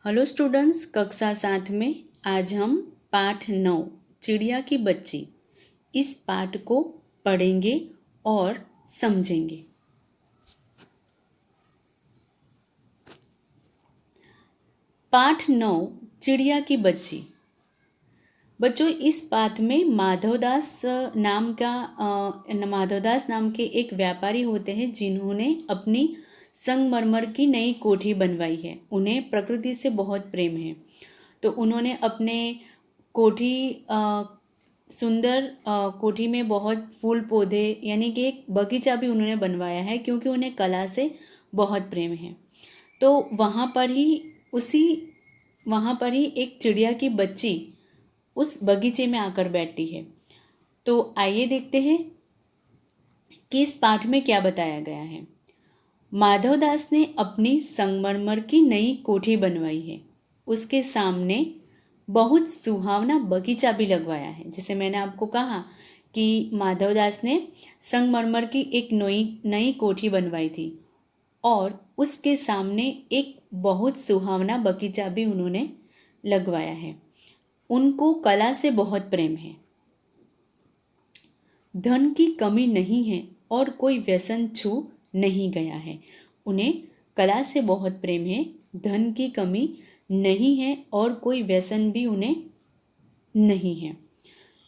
Hello students, कक्षा 7 में आज हम पाठ 9 चिड़िया की बच्ची इस पाठ को पढ़ेंगे और समझेंगे। पाठ 9 चिड़िया की बच्ची। बच्चों, इस पाठ में माधवदास नाम के एक व्यापारी होते हैं जिन्होंने अपनी संगमरमर की नई कोठी बनवाई है। उन्हें प्रकृति से बहुत प्रेम है, तो उन्होंने अपने कोठी सुंदर कोठी में बहुत फूल पौधे यानी कि एक बगीचा भी उन्होंने बनवाया है, क्योंकि उन्हें कला से बहुत प्रेम है। तो वहाँ पर ही एक चिड़िया की बच्ची उस बगीचे में आकर बैठती है। तो आइए देखते हैं कि इस पाठ में क्या बताया गया है। माधवदास ने अपनी संगमरमर की नई कोठी बनवाई है। उसके सामने बहुत सुहावना बगीचा भी लगवाया है। जैसे मैंने आपको कहा कि माधवदास ने संगमरमर की एक नई कोठी बनवाई थी और उसके सामने एक बहुत सुहावना बगीचा भी उन्होंने लगवाया है। उनको कला से बहुत प्रेम है। धन की कमी नहीं है और कोई व्यसन छू नहीं गया है। उन्हें कला से बहुत प्रेम है, धन की कमी नहीं है और कोई व्यसन भी उन्हें नहीं है।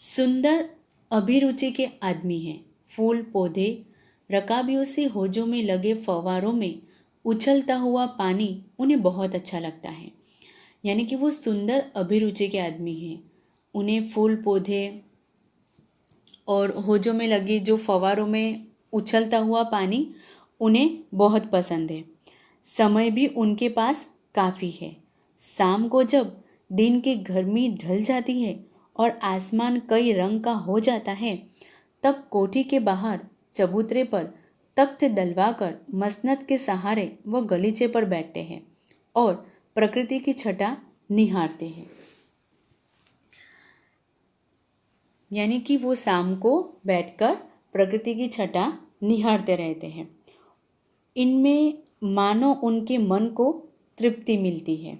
सुंदर अभिरुचि के आदमी हैं। फूल पौधे रकाबियों से होजों में लगे फव्वारों में उछलता हुआ पानी उन्हें बहुत अच्छा लगता है। यानी कि वो सुंदर अभिरुचि के आदमी हैं। उन्हें फूल पौधे और होजों में लगी जो फव्वारों में उछलता हुआ पानी उन्हें बहुत पसंद है। समय भी उनके पास काफ़ी है। शाम को जब दिन की गर्मी ढल जाती है और आसमान कई रंग का हो जाता है, तब कोठी के बाहर चबूतरे पर तख्त डलवाकर मसनद के सहारे वह गलीचे पर बैठते हैं और प्रकृति की छटा निहारते हैं। यानी कि वो शाम को बैठकर प्रकृति की छटा निहारते रहते हैं। इनमें मानो उनके मन को तृप्ति मिलती है।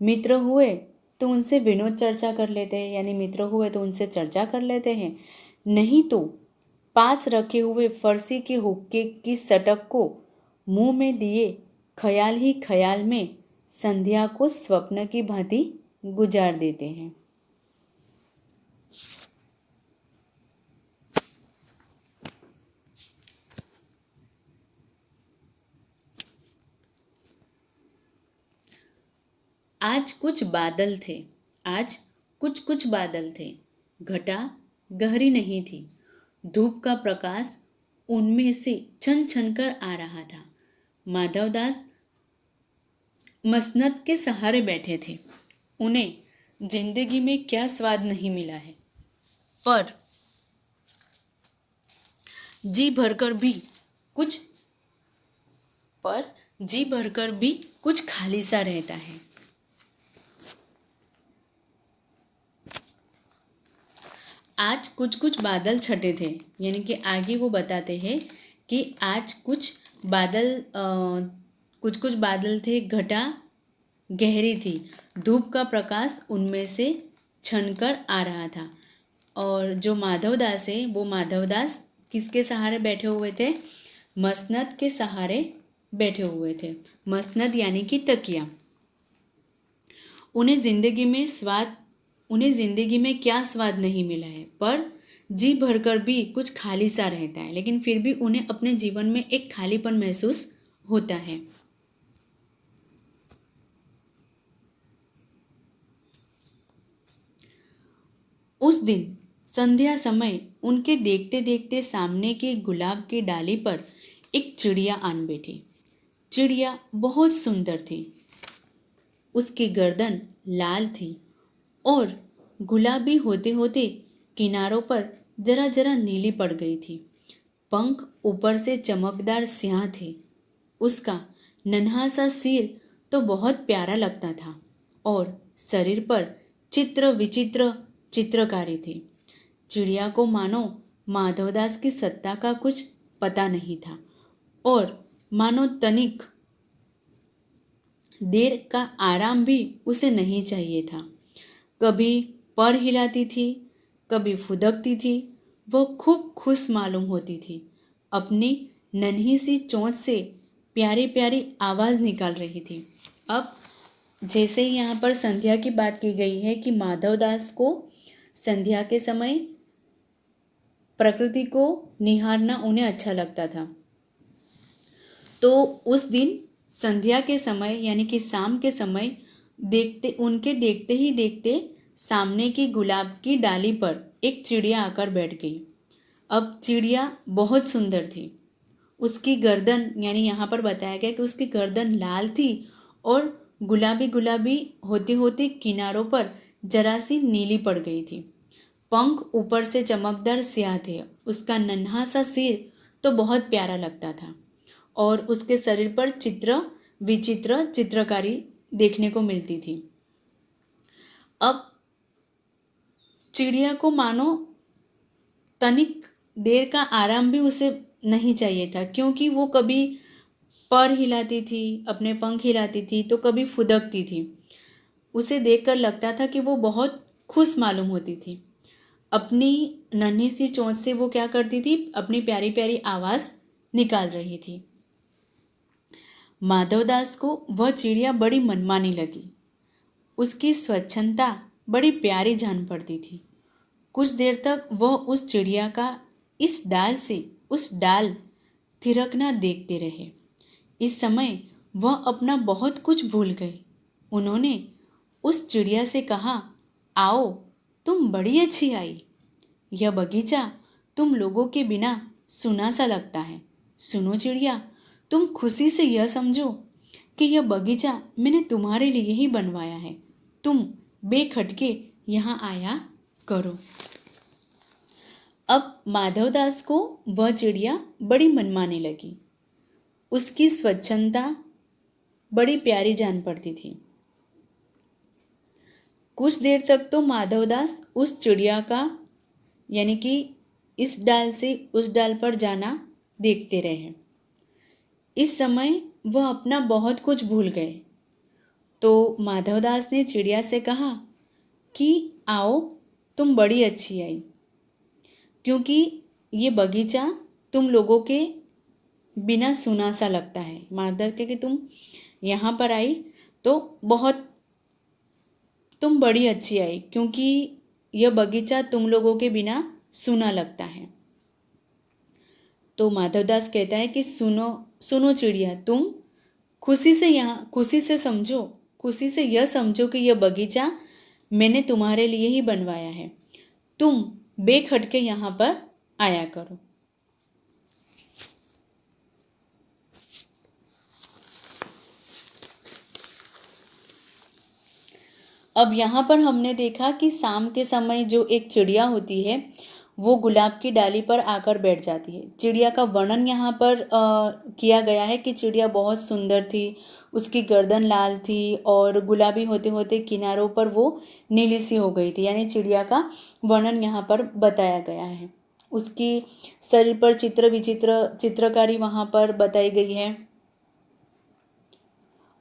मित्र हुए तो उनसे विनोद चर्चा कर लेते हैं, यानी मित्र हुए तो उनसे चर्चा कर लेते हैं, नहीं तो पास रखे हुए फरसी के हुक्के की सटक को मुंह में दिए ख्याल ही ख्याल में संध्या को स्वप्न की भांति गुजार देते हैं। आज कुछ बादल थे। घटा गहरी नहीं थी। धूप का प्रकाश उनमें से छन छन कर आ रहा था। माधवदास मसनद के सहारे बैठे थे। उन्हें जिंदगी में क्या स्वाद नहीं मिला है, पर जी भरकर भी कुछ खाली सा रहता है। आज कुछ बादल छटे थे, यानी कि आगे वो बताते हैं कि आज कुछ बादल थे। घटा गहरी थी। धूप का प्रकाश उनमें से छनकर आ रहा था। और जो माधवदास है, वो माधवदास किसके सहारे बैठे हुए थे? मसनद के सहारे बैठे हुए थे। मसनद यानी कि तकिया। उन्हें जिंदगी में क्या स्वाद नहीं मिला है, पर जी भरकर भी कुछ खाली सा रहता है, लेकिन फिर भी उन्हें अपने जीवन में एक खालीपन महसूस होता है। उस दिन संध्या समय उनके देखते देखते सामने के गुलाब की डाली पर एक चिड़िया आन बैठी। चिड़िया बहुत सुंदर थी। उसकी गर्दन लाल थी और गुलाबी होते होते किनारों पर जरा जरा नीली पड़ गई थी। पंख ऊपर से चमकदार स्याह थे। उसका नन्हा सा सिर तो बहुत प्यारा लगता था और शरीर पर चित्र विचित्र चित्रकारी थी। चिड़िया को मानो माधवदास की सत्ता का कुछ पता नहीं था और मानो तनिक देर का आराम भी उसे नहीं चाहिए था। कभी पर हिलाती थी, कभी फुदकती थी। वह खूब खुश मालूम होती थी। अपनी नन्ही सी चोंच से प्यारी प्यारी आवाज़ निकाल रही थी। अब जैसे ही यहाँ पर संध्या की बात की गई है कि माधवदास को संध्या के समय प्रकृति को निहारना उन्हें अच्छा लगता था। तो उस दिन संध्या के समय यानी कि शाम के समय देखते ही देखते सामने की गुलाब की डाली पर एक चिड़िया आकर बैठ गई। अब चिड़िया बहुत सुंदर थी। उसकी गर्दन यानी यहाँ पर बताया गया कि उसकी गर्दन लाल थी और गुलाबी गुलाबी होती होती किनारों पर जरा सी नीली पड़ गई थी। पंख ऊपर से चमकदार स्याह थे। उसका नन्हा सा सिर तो बहुत प्यारा लगता था और उसके शरीर पर विचित्र चित्रकारी देखने को मिलती थी। अब चिड़िया को मानो तनिक देर का आराम भी उसे नहीं चाहिए था, क्योंकि वो कभी पर हिलाती थी, अपने पंख हिलाती थी, तो कभी फुदकती थी। उसे देखकर लगता था कि वो बहुत खुश मालूम होती थी। अपनी नन्ही सी चोंच से वो क्या करती थी, अपनी प्यारी प्यारी आवाज़ निकाल रही थी। माधवदास को वह चिड़िया बड़ी मनमानी लगी। उसकी स्वच्छंदता बड़ी प्यारी जान पड़ती थी। कुछ देर तक वह उस चिड़िया का इस डाल से उस डाल थिरकना देखते रहे। इस समय वह अपना बहुत कुछ भूल गए। उन्होंने उस चिड़िया से कहा, आओ, तुम बड़ी अच्छी आई। यह बगीचा तुम लोगों के बिना सूना सा लगता है। सुनो चिड़िया, तुम खुशी से यह समझो कि यह बगीचा मैंने तुम्हारे लिए ही बनवाया है। तुम बेखटके यहाँ आया करो। अब माधवदास को वह चिड़िया बड़ी मनमाने लगी। उसकी स्वच्छंदता बड़ी प्यारी जान पड़ती थी। कुछ देर तक तो माधवदास उस चिड़िया का यानी कि इस डाल से उस डाल पर जाना देखते रहे। इस समय वह अपना बहुत कुछ भूल गए। तो माधवदास ने चिड़िया से कहा कि आओ, तुम बड़ी अच्छी आई, क्योंकि ये बगीचा तुम लोगों के बिना सूना सा लगता है। माधवदास के कि तुम यहाँ पर आई तो बहुत तुम बड़ी अच्छी आई, क्योंकि यह बगीचा तुम लोगों के बिना सूना लगता है। तो माधवदास कहता है कि सुनो सुनो चिड़िया, तुम खुशी से यह समझो कि यह बगीचा मैंने तुम्हारे लिए ही बनवाया है। तुम बेखटके यहाँ पर आया करो। अब यहाँ पर हमने देखा कि शाम के समय जो एक चिड़िया होती है वो गुलाब की डाली पर आकर बैठ जाती है। चिड़िया का वर्णन यहाँ पर किया गया है कि चिड़िया बहुत सुंदर थी, उसकी गर्दन लाल थी और गुलाबी होते होते किनारों पर वो नीली सी हो गई थी। यानी चिड़िया का वर्णन यहाँ पर बताया गया है। उसकी शरीर पर विचित्र चित्रकारी वहाँ पर बताई गई है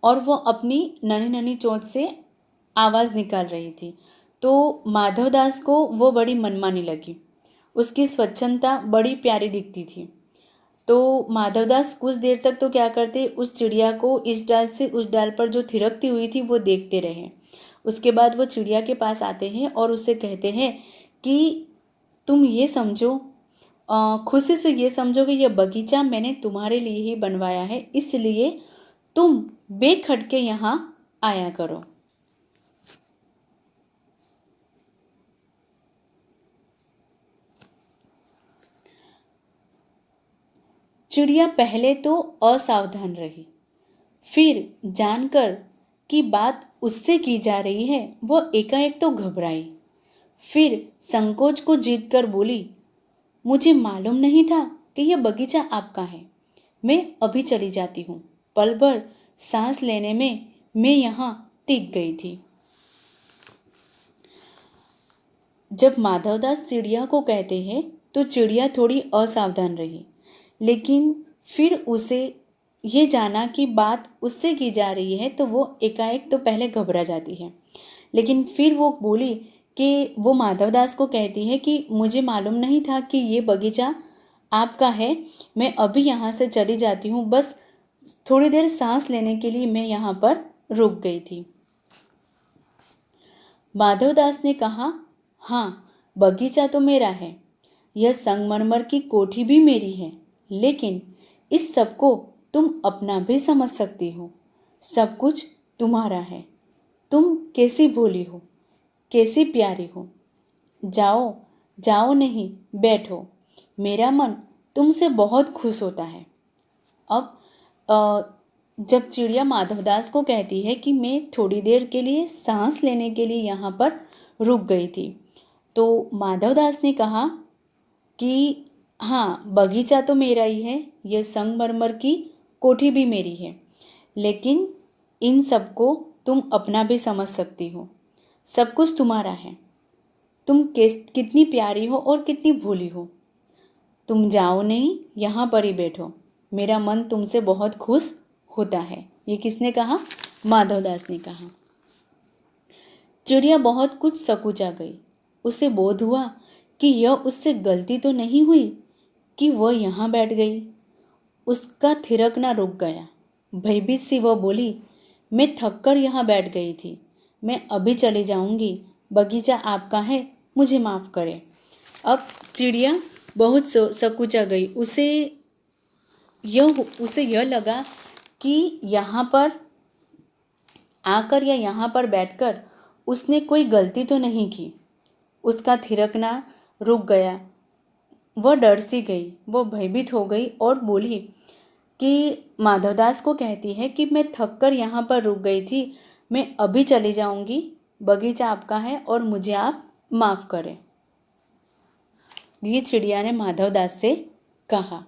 और वो अपनी नन्ही नन्ही चोंच से आवाज़ निकाल रही थी। तो माधवदास को वो बड़ी मनमानी लगी। उसकी स्वच्छंदता बड़ी प्यारी दिखती थी। तो माधवदास कुछ देर तक तो क्या करते, उस चिड़िया को इस डाल से उस डाल पर जो थिरकती हुई थी वो देखते रहे। उसके बाद वो चिड़िया के पास आते हैं और उससे कहते हैं कि तुम ये समझो, खुशी से ये समझो कि यह बगीचा मैंने तुम्हारे लिए ही बनवाया है, इसलिए तुम बेखटके यहाँ आया करो। चिड़िया पहले तो असावधान रही, फिर जानकर कि बात उससे की जा रही है वह एकाएक तो घबराई। फिर संकोच को जीतकर बोली, मुझे मालूम नहीं था कि यह बगीचा आपका है। मैं अभी चली जाती हूँ। पल भर सांस लेने में मैं यहाँ टिक गई थी। जब माधवदास चिड़िया को कहते हैं तो चिड़िया थोड़ी असावधान रही, लेकिन फिर उसे ये जाना कि बात उससे की जा रही है तो वो एकाएक तो पहले घबरा जाती है, लेकिन फिर वो बोली कि वो माधवदास को कहती है कि मुझे मालूम नहीं था कि ये बगीचा आपका है। मैं अभी यहाँ से चली जाती हूँ, बस थोड़ी देर सांस लेने के लिए मैं यहाँ पर रुक गई थी। माधवदास ने कहा, हाँ, बगीचा तो मेरा है, यह संगमरमर की कोठी भी मेरी है, लेकिन इस सब को तुम अपना भी समझ सकती हो। सब कुछ तुम्हारा है। तुम कैसी भोली हो, कैसी प्यारी हो। जाओ, जाओ नहीं, बैठो। मेरा मन तुमसे बहुत खुश होता है। अब जब चिड़िया माधवदास को कहती है कि मैं थोड़ी देर के लिए सांस लेने के लिए यहाँ पर रुक गई थी, तो माधवदास ने कहा कि हाँ, बगीचा तो मेरा ही है, यह संगमरमर की कोठी भी मेरी है, लेकिन इन सबको तुम अपना भी समझ सकती हो। सब कुछ तुम्हारा है। तुम कितनी प्यारी हो और कितनी भोली हो। तुम जाओ नहीं, यहाँ पर ही बैठो। मेरा मन तुमसे बहुत खुश होता है। ये किसने कहा? माधवदास ने कहा। चिड़िया बहुत कुछ सकुचा गई। उसे बोध हुआ कि यह उससे गलती तो नहीं हुई कि वह यहाँ बैठ गई। उसका थिरकना रुक गया। भयभीत सी वह बोली, मैं थक कर यहाँ बैठ गई थी। मैं अभी चली जाऊँगी। बगीचा आपका है, मुझे माफ़ करें। अब चिड़िया बहुत सकुचा गई। उसे यह लगा कि यहाँ पर आकर या यहाँ पर बैठकर उसने कोई गलती तो नहीं की। उसका थिरकना रुक गया। वह डर सी गई, वह भयभीत हो गई और बोली कि माधवदास को कहती है कि मैं थक कर यहाँ पर रुक गई थी, मैं अभी चली जाऊँगी। बगीचा आपका है और मुझे आप माफ़ करें। ये चिड़िया ने माधवदास से कहा।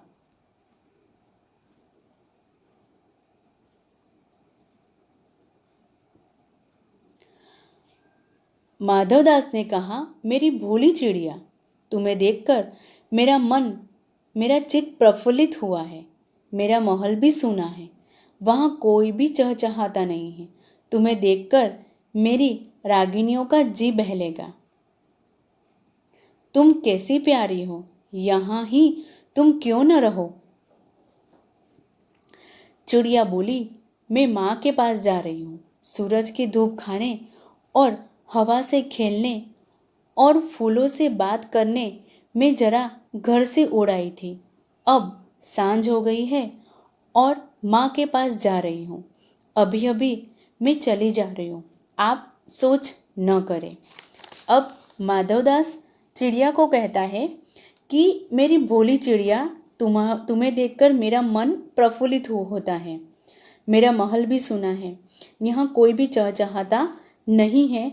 माधवदास ने कहा, मेरी भोली चिड़िया, तुम्हें देखकर मेरा चित्त प्रफुल्लित हुआ है। मेरा महल भी सूना है, वहाँ कोई भी चहचहाता नहीं है। तुम्हें देखकर मेरी रागिनियों का जी बहलेगा। तुम कैसी प्यारी हो, यहाँ ही तुम क्यों न रहो? चिड़िया बोली, मैं माँ के पास जा रही हूँ, सूरज की धूप खाने और हवा से खेलने और फूलों से बात करने। मैं जरा घर से उड़ आई थी, अब सांझ हो गई है और माँ के पास जा रही हूँ। अभी अभी मैं चली जा रही हूँ, आप सोच न करें। अब माधवदास चिड़िया को कहता है कि मेरी भोली चिड़िया, तुम्हें देखकर मेरा मन प्रफुल्लित होता है। मेरा महल भी सुना है, यहाँ कोई भी चहचहाता नहीं है।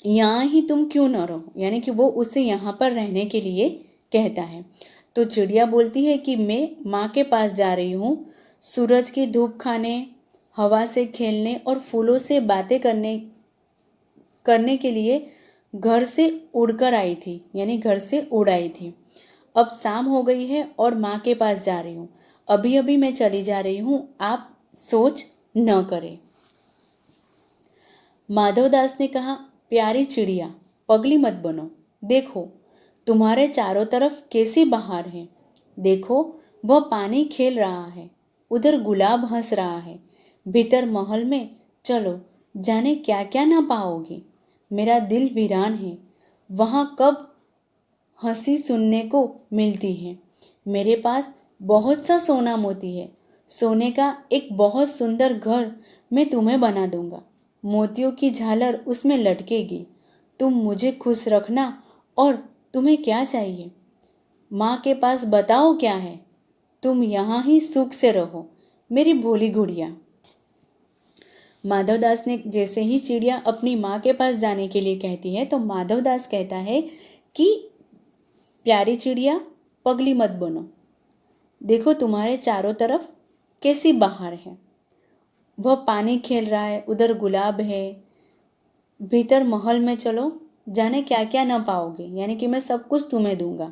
यहाँ ही तुम क्यों न रहो, यानी कि वो उसे यहाँ पर रहने के लिए कहता है। तो चिड़िया बोलती है कि मैं माँ के पास जा रही हूँ, सूरज की धूप खाने, हवा से खेलने और फूलों से बातें करने के लिए घर से उड़कर आई थी, यानी घर से उड़ आई थी। अब शाम हो गई है और माँ के पास जा रही हूँ। अभी अभी मैं चली जा रही हूँ, आप सोच न करें। माधवदास ने कहा, प्यारी चिड़िया, पगली मत बनो। देखो, तुम्हारे चारों तरफ कैसी बहार है। देखो, वह पानी खेल रहा है, उधर गुलाब हंस रहा है। भीतर महल में चलो, जाने क्या क्या ना पाओगे। मेरा दिल वीरान है, वहाँ कब हंसी सुनने को मिलती है। मेरे पास बहुत सा सोना मोती है। सोने का एक बहुत सुंदर घर मैं तुम्हें बना दूंगा। मोतियों की झालर उसमें लटकेगी। तुम मुझे खुश रखना। और तुम्हें क्या चाहिए? माँ के पास बताओ क्या है। तुम यहाँ ही सुख से रहो, मेरी भोली गुड़िया। माधवदास ने जैसे ही चिड़िया अपनी माँ के पास जाने के लिए कहती है, तो माधवदास कहता है कि प्यारी चिड़िया, पगली मत बनो। देखो, तुम्हारे चारों तरफ कैसी बहार है। वह पानी खेल रहा है, उधर गुलाब है। भीतर महल में चलो, जाने क्या क्या ना पाओगे, यानी कि मैं सब कुछ तुम्हें दूंगा।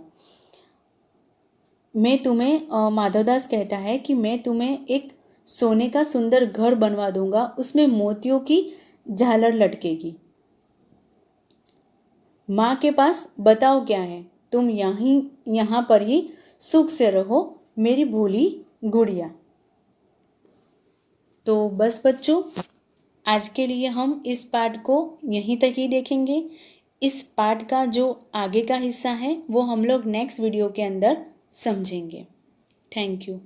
मैं तुम्हें माधवदास कहता है कि मैं तुम्हें एक सोने का सुंदर घर बनवा दूंगा, उसमें मोतियों की झालर लटकेगी। माँ के पास बताओ क्या है, तुम यहाँ पर ही सुख से रहो मेरी भोली गुड़िया। तो बस बच्चों, आज के लिए हम इस पाठ को यहीं तक ही देखेंगे। इस पाठ का जो आगे का हिस्सा है वो हम लोग नेक्स्ट वीडियो के अंदर समझेंगे। Thank you.